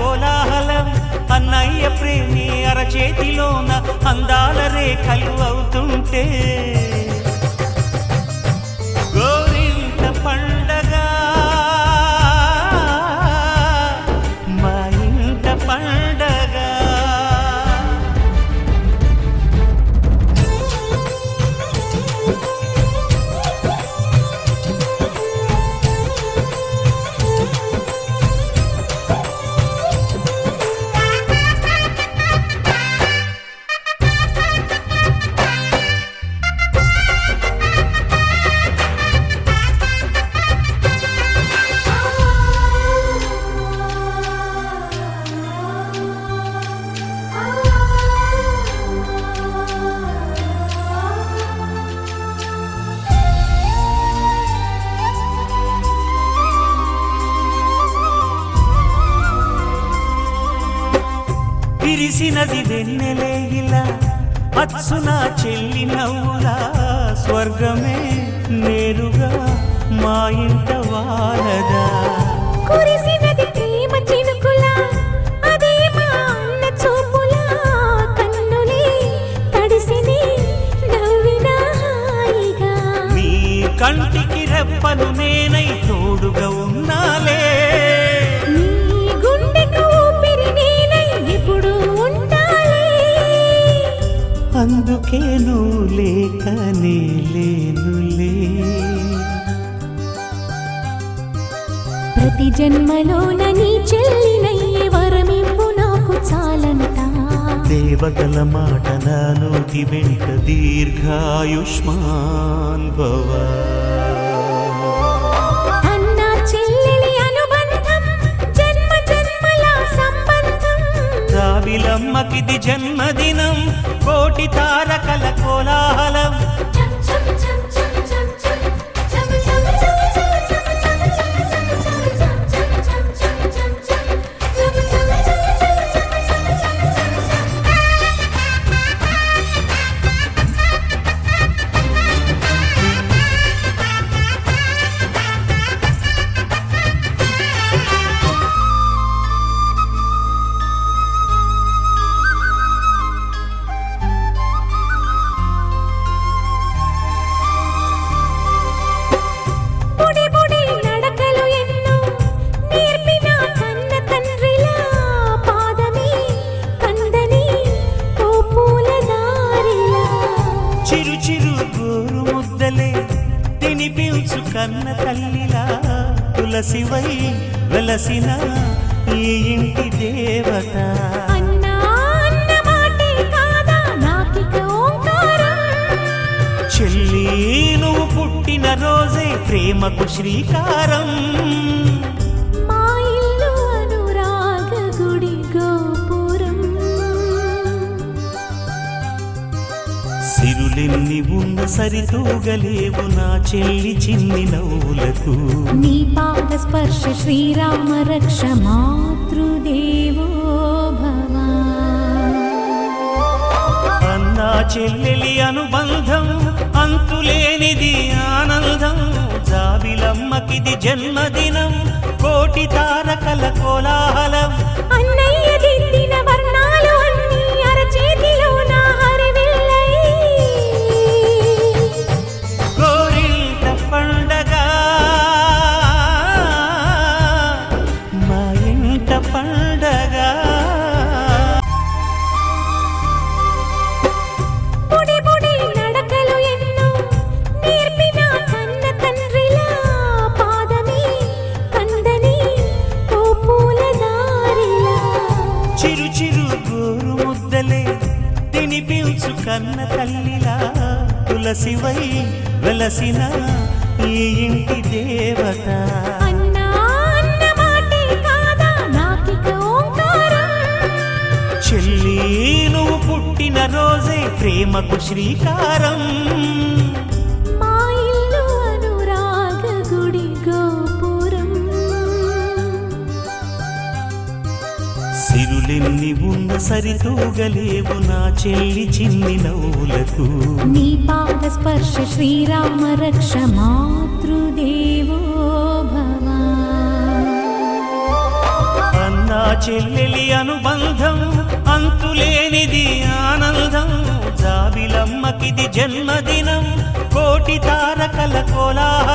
కోలాహలం అన్నయ్య ప్రేమి అరచేతిలోన అందాల రేఖలు అవుతుంటే గోరింట పండగ మా ఇంట పండగ. విరిసినది వెన్నెలే ఇలా అచ్చున చెల్లి నవ్వులా స్వర్గమే నేరుగా మా ఇంట వాలదా. కురిసినది ప్రేమ చినుకులా అదే మా అన్న చూపులా కన్నులే తడిసిని నవ్వినా హాయిగా. నీ కంటికి రెప్పను నేనై తోడుగా ఉన్నాలే. అందుకే నువ్వు లేక నే లేనులే. ప్రతి జన్మలోన నీ చెల్లినయ్యే వరమివ్వు నాకు చాలంట. దేవతల మాట నా నోటి వెంట దీర్ఘాయుష్మాన్ భవ. అన్న చెల్లెలి అనుబంధం జన్మ జన్మల సంబంధం. రావిలమ్మకిది జన్మదినం కోటి తారకల కోలాహలం. చిరు చిరు గోరు ముద్దలే తినిపించు కన్న తల్లిలా తులసివై వెలసిన ఈ ఇంటి దేవత. చెల్లి నువ్వు పుట్టిన రోజే ప్రేమకు శ్రీకారం. సిరులెన్ని ఉన్న సరితూగలేవు నా చెల్లి చిన్ని నవ్వులకు. నీ పాద స్పర్శ శ్రీరామ రక్ష మాతృదేవో భవ. అన్నా చెల్లెలి అనుబంధం అంతులేనిది ఆనందం. జాబిలమ్మకిది జన్మదినం కోటి తారకల కోలాహలం. అన్నయ్య దిద్దిన వర్ణాలు అన్నీ అరచేతిలో నా హరివిల్లై. గోరింట పండగ మా ఇంట పండగ. బుడి బుడి నడకలు ఎన్నో నేర్పిన కన్న తండ్రిలా పాదమే కందని ఓ పూల దారిలా. చిరు చిరు గోరు ముద్దలే తినిపించు కన్న తల్లిలా తులసివై వెలసిన ఈ ఇంటి దేవత. అన్నా అన్న మాటే కాదా నాకిక ఓంకారం. చెల్లి నువ్వు పుట్టిన రోజే ప్రేమకు శ్రీకారం. మా ఇల్లు అనురాగ గుడి గోపురం. సిరులెన్ని ఉన్న సరితూగలేవు నా చెల్లి చిన్ని నవ్వులకు. నీ పాద స్పర్శ శ్రీరామ రక్ష మాతృదేవో భవ. అన్నా చెల్లెలి అనుబంధం అంతులేనిది ఆనందం జాబిలమ్మకిది జన్మదినం కోటి తారకల కోలాహలం